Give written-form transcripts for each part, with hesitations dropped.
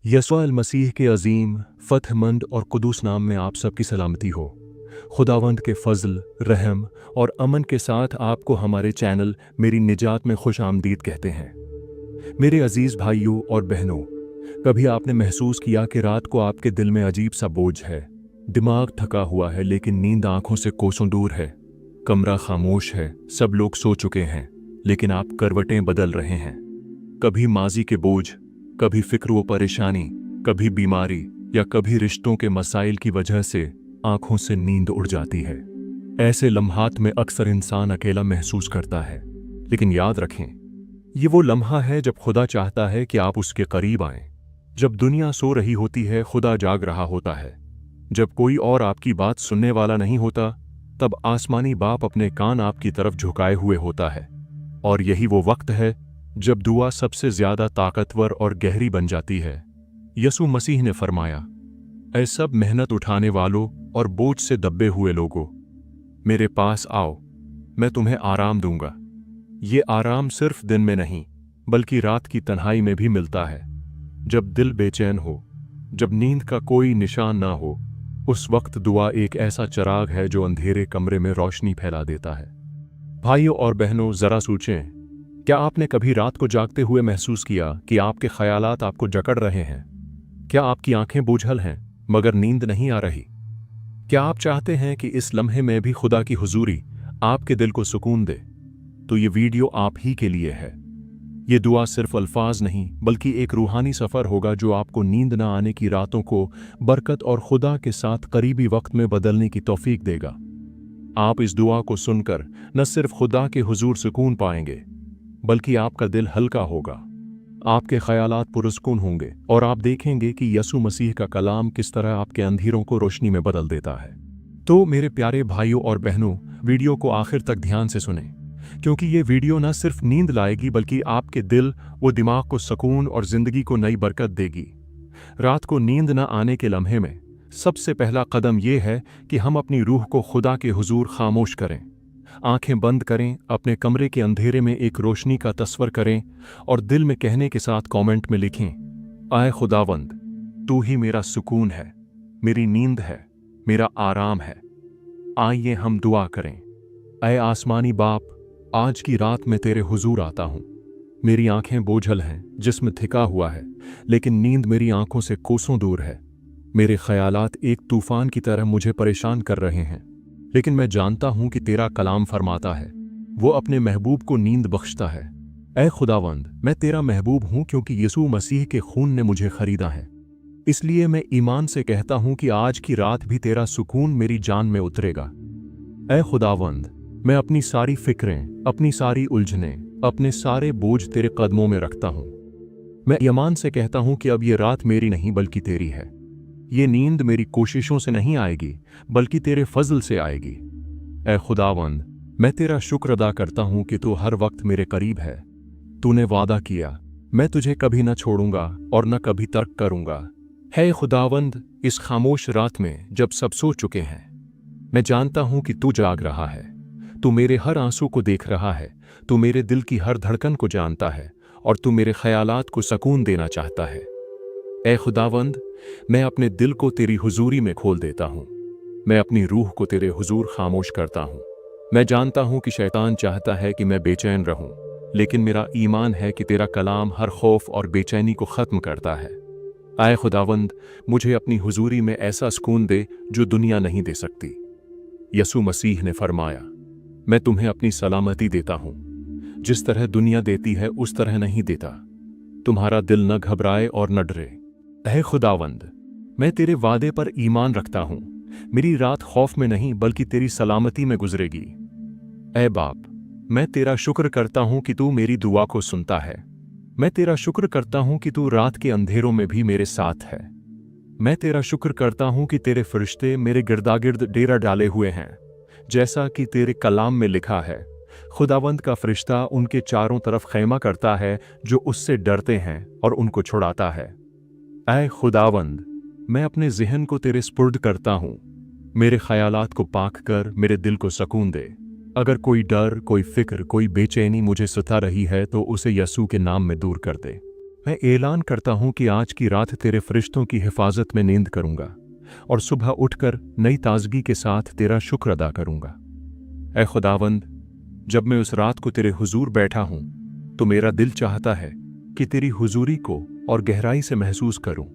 यस्वा मसीह के अजीम, फ़तहमंद और कुदूस नाम में आप सबकी सलामती हो। खुदावंद के फ़ज़ल, रहम और अमन के साथ आपको हमारे चैनल मेरी निजात में खुश आमदीद कहते हैं। मेरे अजीज़ भाइयों और बहनों, कभी आपने महसूस किया कि रात को आपके दिल में अजीब सा बोझ है, दिमाग थका हुआ है लेकिन नींद आंखों से कोसों दूर है, कमरा खामोश है, सब लोग सो चुके हैं लेकिन आप करवटें बदल रहे हैं। कभी माजी के बोझ, कभी फिक्र व परेशानी, कभी बीमारी या कभी रिश्तों के मसाइल की वजह से आंखों से नींद उड़ जाती है। ऐसे लम्हात में अक्सर इंसान अकेला महसूस करता है, लेकिन याद रखें, ये वो लम्हा है जब खुदा चाहता है कि आप उसके करीब आएं। जब दुनिया सो रही होती है, खुदा जाग रहा होता है। जब कोई और आपकी बात सुनने वाला नहीं होता, तब आसमानी बाप अपने कान आपकी तरफ झुकाए हुए होता है। और यही वो वक्त है जब दुआ सबसे ज्यादा ताकतवर और गहरी बन जाती है। यसु मसीह ने फरमाया, ऐ सब मेहनत उठाने वालों और बोझ से दबे हुए लोगों, मेरे पास आओ, मैं तुम्हें आराम दूंगा। ये आराम सिर्फ दिन में नहीं बल्कि रात की तन्हाई में भी मिलता है। जब दिल बेचैन हो, जब नींद का कोई निशान ना हो, उस वक्त दुआ एक ऐसा चिराग है जो अंधेरे कमरे में रोशनी फैला देता है। भाइयों और बहनों, जरा सोचें, क्या आपने कभी रात को जागते हुए महसूस किया कि आपके ख्यालात आपको जकड़ रहे हैं? क्या आपकी आंखें बोझल हैं मगर नींद नहीं आ रही? क्या आप चाहते हैं कि इस लम्हे में भी खुदा की हुजूरी आपके दिल को सुकून दे? तो ये वीडियो आप ही के लिए है। ये दुआ सिर्फ अल्फाज नहीं बल्कि एक रूहानी सफ़र होगा जो आपको नींद न आने की रातों को बरकत और खुदा के साथ करीबी वक्त में बदलने की तौफीक देगा। आप इस दुआ को सुनकर न सिर्फ खुदा के हुजूर सुकून पाएंगे बल्कि आपका दिल हल्का होगा, आपके ख्यालात पुरस्कून होंगे और आप देखेंगे कि यसु मसीह का कलाम किस तरह आपके अंधेरों को रोशनी में बदल देता है। तो मेरे प्यारे भाइयों और बहनों, वीडियो को आखिर तक ध्यान से सुनें, क्योंकि ये वीडियो न सिर्फ नींद लाएगी बल्कि आपके दिल व दिमाग को सुकून और जिंदगी को नई बरकत देगी। रात को नींद न आने के लम्हे में सबसे पहला कदम यह है कि हम अपनी रूह को खुदा के हुजूर खामोश करें। आंखें बंद करें, अपने कमरे के अंधेरे में एक रोशनी का तस्वर करें और दिल में कहने के साथ कमेंट में लिखें, आए खुदावंद, तू ही मेरा सुकून है, मेरी नींद है, मेरा आराम है। आइए हम दुआ करें। ऐ आसमानी बाप, आज की रात में तेरे हुजूर आता हूँ। मेरी आंखें बोझल हैं, जिस्म थिका हुआ है, लेकिन नींद मेरी आंखों से कोसों दूर है। मेरे ख्यालात एक तूफान की तरह मुझे परेशान कर रहे हैं, लेकिन मैं जानता हूं कि तेरा कलाम फरमाता है, वो अपने महबूब को नींद बख्शता है। ऐ खुदावंद, मैं तेरा महबूब हूं क्योंकि यीशु मसीह के खून ने मुझे खरीदा है। इसलिए मैं ईमान से कहता हूं कि आज की रात भी तेरा सुकून मेरी जान में उतरेगा। ऐ खुदावंद, मैं अपनी सारी फिक्रें, अपनी सारी उलझनें, अपने सारे बोझ तेरे कदमों में रखता हूं। मैं ईमान से कहता हूं कि अब ये रात मेरी नहीं बल्कि तेरी है। ये नींद मेरी कोशिशों से नहीं आएगी बल्कि तेरे फजल से आएगी। ऐ खुदावंद, मैं तेरा शुक्र अदा करता हूं कि तू हर वक्त मेरे करीब है। तूने वादा किया, मैं तुझे कभी न छोड़ूंगा और न कभी तर्क करूंगा। है खुदावंद, इस खामोश रात में जब सब सो चुके हैं, मैं जानता हूं कि तू जाग रहा है। तू मेरे हर आंसू को देख रहा है, तू मेरे दिल की हर धड़कन को जानता है और तू मेरे ख्यालात को सुकून देना चाहता है। ऐ खुदावंद, मैं अपने दिल को तेरी हुजूरी में खोल देता हूँ। मैं अपनी रूह को तेरे हुजूर खामोश करता हूँ। मैं जानता हूँ कि शैतान चाहता है कि मैं बेचैन रहूँ, लेकिन मेरा ईमान है कि तेरा कलाम हर खौफ और बेचैनी को ख़त्म करता है। आए खुदावंद, मुझे अपनी हुजूरी में ऐसा सुकून दे जो दुनिया नहीं दे सकती। यसु मसीह ने फरमाया, मैं तुम्हें अपनी सलामती देता हूँ, जिस तरह दुनिया देती है उस तरह नहीं देता। तुम्हारा दिल न घबराए और न डरे। ऐ खुदावंद, मैं तेरे वादे पर ईमान रखता हूँ। मेरी रात खौफ में नहीं बल्कि तेरी सलामती में गुजरेगी। ऐ बाप, मैं तेरा शुक्र करता हूँ कि तू मेरी दुआ को सुनता है। मैं तेरा शुक्र करता हूँ कि तू रात के अंधेरों में भी मेरे साथ है। मैं तेरा शुक्र करता हूँ कि तेरे फरिश्ते मेरे गिरदागिर्द डेरा डाले हुए हैं, जैसा कि तेरे कलाम में लिखा है। खुदावंद का फरिश्ता उनके चारों तरफ खैमा करता है जो उससे डरते हैं और उनको छुड़ाता है। ऐ खुदावंद, मैं अपने ज़हन को तेरे स्पुर्द करता हूँ। मेरे ख्यालात को पाक कर मेरे दिल को सुकून दे। अगर कोई डर, कोई फिक्र, कोई बेचैनी मुझे सता रही है तो उसे यसू के नाम में दूर कर दे। मैं ऐलान करता हूं कि आज की रात तेरे फरिश्तों की हिफाजत में नींद करूंगा और सुबह उठकर नई ताजगी के साथ तेरा शुक्र अदा करूंगा। ऐ खुदावंद, जब मैं उस रात को तेरे हुजूर बैठा हूं तो मेरा दिल चाहता है कि तेरी हुजूरी को और गहराई से महसूस करूं।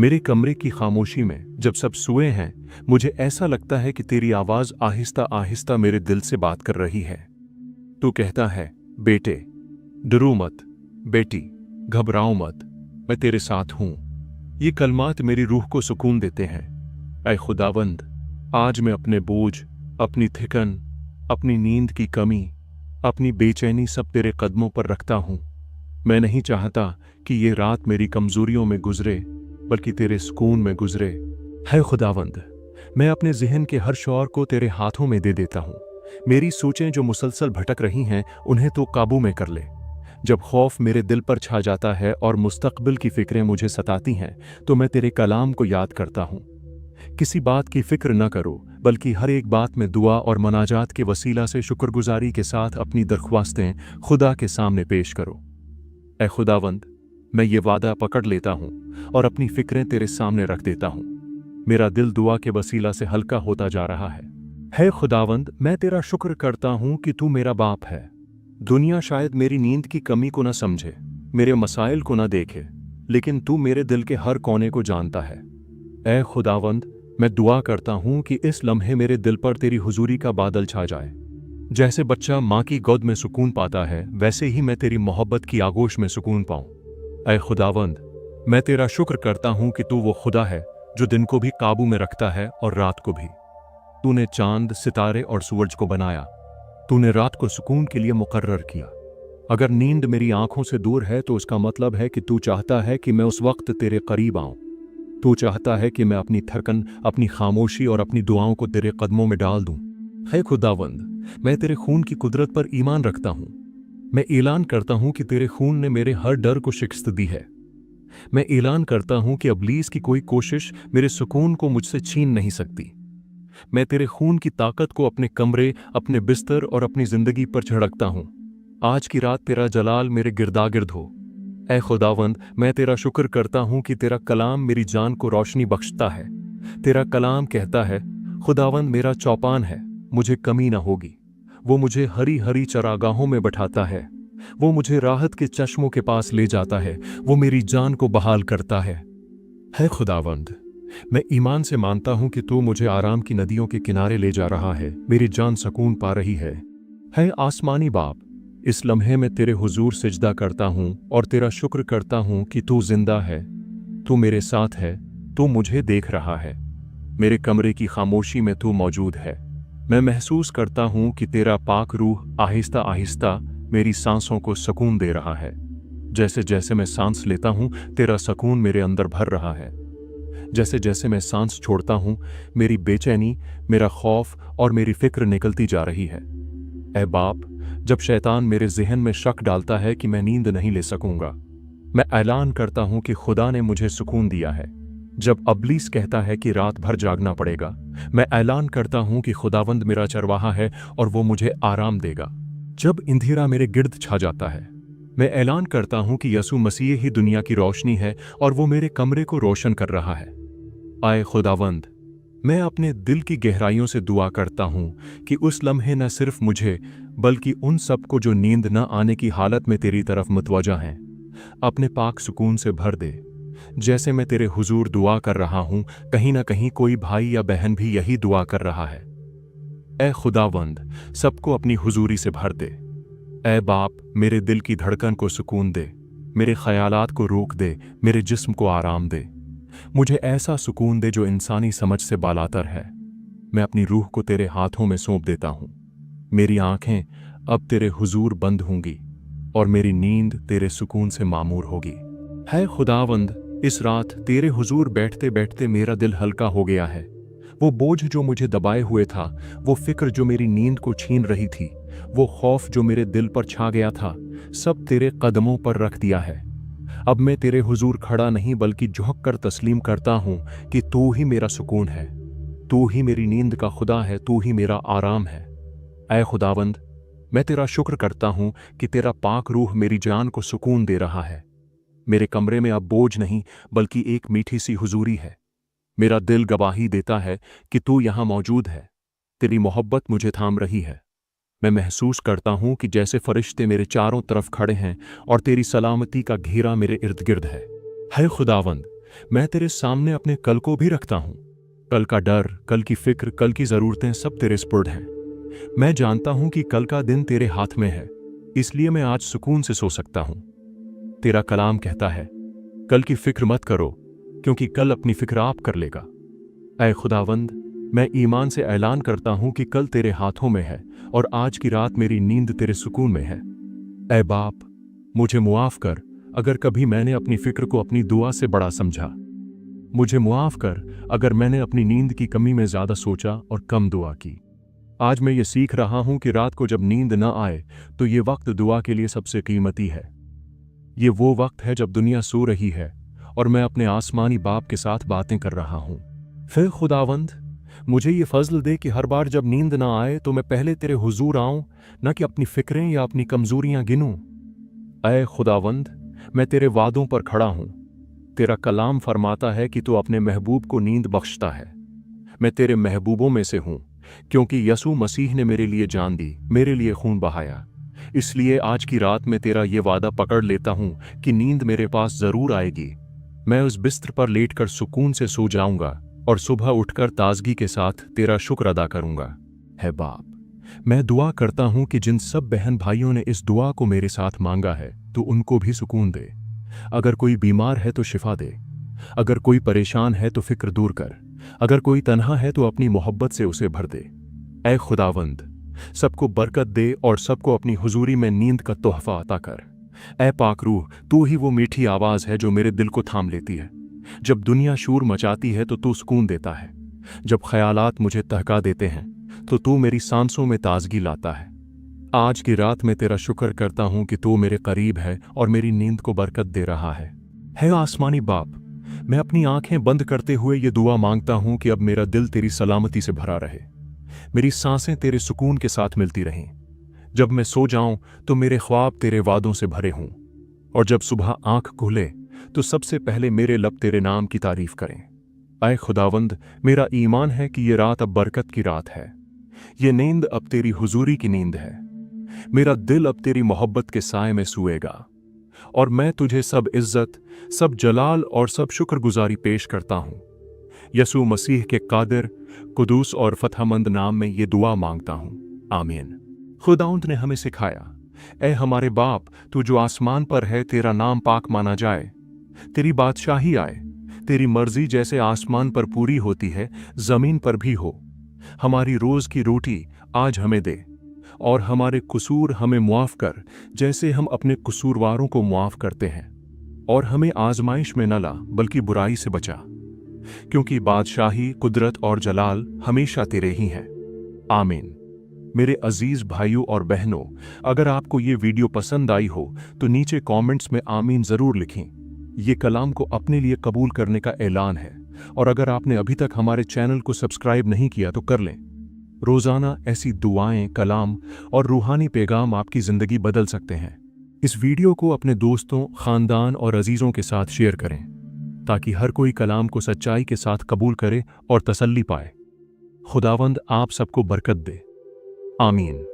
मेरे कमरे की खामोशी में जब सब सोए हैं, मुझे ऐसा लगता है कि तेरी आवाज आहिस्ता आहिस्ता मेरे दिल से बात कर रही है। तू कहता है, बेटे डरो मत, बेटी घबराओ मत, मैं तेरे साथ हूं। ये कलमात मेरी रूह को सुकून देते हैं। ऐ खुदावंद, आज मैं अपने बोझ, अपनी थिकन, अपनी नींद की कमी, अपनी बेचैनी सब तेरे कदमों पर रखता हूं। मैं नहीं चाहता कि ये रात मेरी कमजोरियों में गुजरे, बल्कि तेरे सुकून में गुजरे। है खुदावंद, मैं अपने जिहन के हर शौर को तेरे हाथों में दे देता हूं। मेरी सोचें जो मुसलसल भटक रही हैं, उन्हें तो काबू में कर ले। जब खौफ मेरे दिल पर छा जाता है और मुस्तकबिल की फिक्रें मुझे सताती हैं, तो मैं तेरे कलाम को याद करता हूं। किसी बात की फिक्र न करो, बल्कि हर एक बात में दुआ और मनाजात के वसीला से शुक्रगुजारी के साथ अपनी दरख्वास्तें खुदा के सामने पेश करो। ऐ खुदावंद, मैं ये वादा पकड़ लेता हूं और अपनी फिक्रें तेरे सामने रख देता हूं। मेरा दिल दुआ के वसीला से हल्का होता जा रहा है खुदावंद, मैं तेरा शुक्र करता हूं कि तू मेरा बाप है। दुनिया शायद मेरी नींद की कमी को न समझे, मेरे मसाइल को न देखे, लेकिन तू मेरे दिल के हर कोने को जानता है। ऐ खुदावंद, मैं दुआ करता हूं कि इस लम्हे मेरे दिल पर तेरी हुजूरी का बादल छा जाए। जैसे बच्चा माँ की गोद में सुकून पाता है, वैसे ही मैं तेरी मोहब्बत की आगोश में सुकून पाऊं। ऐ खुदावंद, मैं तेरा शुक्र करता हूं कि तू वो खुदा है जो दिन को भी काबू में रखता है और रात को भी। तूने चांद, सितारे और सूरज को बनाया। तूने रात को सुकून के लिए मुकर्रर किया। अगर नींद मेरी आंखों से दूर है तो उसका मतलब है कि तू चाहता है कि मैं उस वक्त तेरे करीब आऊं। तू चाहता है कि मैं अपनी थकन, अपनी खामोशी और अपनी दुआओं को तेरे कदमों में डाल दूं। है खुदावंद, मैं तेरे खून की कुदरत पर ईमान रखता हूं। मैं ऐलान करता हूं कि तेरे खून ने मेरे हर डर को शिकस्त दी है। मैं ऐलान करता हूं कि इब्लीस की कोई कोशिश मेरे सुकून को मुझसे छीन नहीं सकती। मैं तेरे खून की ताकत को अपने कमरे, अपने बिस्तर और अपनी जिंदगी पर छिड़कता हूं। आज की रात तेरा जलाल मेरे गिरदागिर्द हो। ऐ खुदावंद, मैं तेरा शुक्र करता हूं कि तेरा कलाम मेरी जान को रोशनी बख्शता है। तेरा कलाम कहता है, खुदावंद मेरा चौपान है, मुझे कमी ना होगी। वो मुझे हरी हरी चरागाहों में बैठाता है। वो मुझे राहत के चश्मों के पास ले जाता है। वो मेरी जान को बहाल करता है खुदावंद, मैं ईमान से मानता हूं कि तू मुझे आराम की नदियों के किनारे ले जा रहा है। मेरी जान सुकून पा रही है आसमानी बाप, इस लम्हे में तेरे हुजूर सिजदा करता हूं और तेरा शुक्र करता हूं कि तू जिंदा है, तू मेरे साथ है, तू मुझे देख रहा है। मेरे कमरे की खामोशी में तू मौजूद है। मैं महसूस करता हूं कि तेरा पाक रूह आहिस्ता आहिस्ता मेरी सांसों को सुकून दे रहा है। जैसे जैसे मैं सांस लेता हूं, तेरा सुकून मेरे अंदर भर रहा है। जैसे जैसे मैं सांस छोड़ता हूं, मेरी बेचैनी, मेरा खौफ और मेरी फिक्र निकलती जा रही है। ऐ बाप, जब शैतान मेरे जिहन में शक डालता है कि मैं नींद नहीं ले सकूंगा, मैं ऐलान करता हूं कि खुदा ने मुझे सुकून दिया है। जब इब्लीस कहता है कि रात भर जागना पड़ेगा, मैं ऐलान करता हूं कि खुदावंद मेरा चरवाहा है और वो मुझे आराम देगा। जब अंधेरा मेरे गिर्द छा जाता है, मैं ऐलान करता हूं कि यसू मसीह ही दुनिया की रोशनी है और वो मेरे कमरे को रोशन कर रहा है। आए खुदावंद, मैं अपने दिल की गहराइयों से दुआ करता हूं कि उस लम्हे न सिर्फ मुझे, बल्कि उन सबको जो नींद न आने की हालत में तेरी तरफ मुतवजा हैं, अपने पाक सुकून से भर दे। जैसे मैं तेरे हुजूर दुआ कर रहा हूं, कहीं ना कहीं कोई भाई या बहन भी यही दुआ कर रहा है। ऐ खुदावंद, सबको अपनी हुजूरी से भर दे। ऐ बाप, मेरे दिल की धड़कन को सुकून दे, मेरे ख्यालात को रोक दे, मेरे जिस्म को आराम दे। मुझे ऐसा सुकून दे जो इंसानी समझ से बालातर है। मैं अपनी रूह को तेरे हाथों में सौंप देता हूं। मेरी आंखें अब तेरे हुजूर बंद होंगी और मेरी नींद तेरे सुकून से मामूर होगी। है खुदावंद, इस रात तेरे हुजूर बैठते बैठते मेरा दिल हल्का हो गया है। वो बोझ जो मुझे दबाए हुए था, वो फिक्र जो मेरी नींद को छीन रही थी, वो खौफ जो मेरे दिल पर छा गया था, सब तेरे कदमों पर रख दिया है। अब मैं तेरे हुजूर खड़ा नहीं, बल्कि झुक कर तस्लीम करता हूं कि तू ही मेरा सुकून है, तू ही मेरी नींद का खुदा है, तू ही मेरा आराम है। ऐ खुदावंद, मैं तेरा शुक्र करता हूं कि तेरा पाक रूह मेरी जान को सुकून दे रहा है। मेरे कमरे में अब बोझ नहीं बल्कि एक मीठी सी हुजूरी है। मेरा दिल गवाही देता है कि तू यहाँ मौजूद है। तेरी मोहब्बत मुझे थाम रही है। मैं महसूस करता हूँ कि जैसे फरिश्ते मेरे चारों तरफ खड़े हैं और तेरी सलामती का घेरा मेरे इर्द गिर्द है खुदावंद, मैं तेरे सामने अपने कल को भी रखता हूँ। कल का डर, कल की फिक्र, कल की ज़रूरतें सब तेरे स्पुर्द हैं। मैं जानता हूँ कि कल का दिन तेरे हाथ में है, इसलिए मैं आज सुकून से सो सकता हूँ। तेरा कलाम कहता है, कल की फिक्र मत करो, क्योंकि कल अपनी फिक्र आप कर लेगा। ऐ खुदावंद, मैं ईमान से ऐलान करता हूँ कि कल तेरे हाथों में है और आज की रात मेरी नींद तेरे सुकून में है। ऐ बाप, मुझे मुआफ कर अगर कभी मैंने अपनी फिक्र को अपनी दुआ से बड़ा समझा। मुझे मुआफ कर अगर मैंने अपनी नींद की कमी में ज्यादा सोचा और कम दुआ की। आज मैं ये सीख रहा हूं कि रात को जब नींद न आए तो ये वक्त दुआ के लिए सबसे कीमती है। ये वो वक्त है जब दुनिया सो रही है और मैं अपने आसमानी बाप के साथ बातें कर रहा हूं। फिर खुदावंद, मुझे ये फजल दे कि हर बार जब नींद ना आए तो मैं पहले तेरे हुजूर आऊं, न कि अपनी फिक्रें या अपनी कमजोरियां गिनूं। ऐ खुदावंद, मैं तेरे वादों पर खड़ा हूं। तेरा कलाम फरमाता है कि तू अपने महबूब को नींद बख्शता है। मैं तेरे महबूबों में से हूं, क्योंकि यसू मसीह ने मेरे लिए जान दी, मेरे लिए खून बहाया। इसलिए आज की रात में तेरा ये वादा पकड़ लेता हूं कि नींद मेरे पास जरूर आएगी। मैं उस बिस्तर पर लेटकर सुकून से सो जाऊंगा और सुबह उठकर ताजगी के साथ तेरा शुक्र अदा करूंगा। है बाप, मैं दुआ करता हूं कि जिन सब बहन भाइयों ने इस दुआ को मेरे साथ मांगा है तो उनको भी सुकून दे। अगर कोई बीमार है तो शिफा दे, अगर कोई परेशान है तो फिक्र दूर कर, अगर कोई तन्हा है तो अपनी मोहब्बत से उसे भर दे। ऐ खुदावंद, सबको बरकत दे और सबको अपनी हुजूरी में नींद का तोहफा अता कर। ऐ पाक रूह, तू ही वो मीठी आवाज है जो मेरे दिल को थाम लेती है। जब दुनिया शूर मचाती है तो तू सुकून देता है। जब ख्यालात मुझे तहका देते हैं तो तू मेरी सांसों में ताजगी लाता है। आज की रात में तेरा शुक्र करता हूं कि तू मेरे करीब है और मेरी नींद को बरकत दे रहा है आसमानी बाप, मैं अपनी आंखें बंद करते हुए ये दुआ मांगता हूं कि अब मेरा दिल तेरी सलामती से भरा रहे, मेरी सांसें तेरे सुकून के साथ मिलती रहें। जब मैं सो जाऊं तो मेरे ख्वाब तेरे वादों से भरे हों, और जब सुबह आंख खुले तो सबसे पहले मेरे लब तेरे नाम की तारीफ करें। ऐ खुदावंद, मेरा ईमान है कि ये रात अब बरकत की रात है। ये नींद अब तेरी हुजूरी की नींद है। मेरा दिल अब तेरी मोहब्बत के साए में सोएगा और मैं तुझे सब इज्जत, सब जलाल और सब शुक्रगुजारी पेश करता हूं। यसू मसीह के कादिर, कुदूस और फतहमंद नाम में ये दुआ मांगता हूं, आमीन। खुदावंद ने हमें सिखाया, ऐ हमारे बाप, तू जो आसमान पर है, तेरा नाम पाक माना जाए, तेरी बादशाही आए, तेरी मर्जी जैसे आसमान पर पूरी होती है जमीन पर भी हो। हमारी रोज की रोटी आज हमें दे और हमारे कसूर हमें मुआफ कर जैसे हम अपने कसूरवारों को मुआफ करते हैं, और हमें आजमाइश में न ला बल्कि बुराई से बचा, क्योंकि बादशाही, कुदरत और जलाल हमेशा तेरे ही हैं, आमीन। मेरे अजीज भाइयों और बहनों, अगर आपको ये वीडियो पसंद आई हो तो नीचे कमेंट्स में आमीन जरूर लिखें। ये कलाम को अपने लिए कबूल करने का ऐलान है, और अगर आपने अभी तक हमारे चैनल को सब्सक्राइब नहीं किया तो कर लें। रोजाना ऐसी दुआएं, कलाम और रूहानी पैगाम आपकी जिंदगी बदल सकते हैं। इस वीडियो को अपने दोस्तों, खानदान और अजीजों के साथ शेयर करें ताकि हर कोई कलाम को सच्चाई के साथ कबूल करे और तसल्ली पाए। खुदावंद आप सबको बरकत दे, आमीन।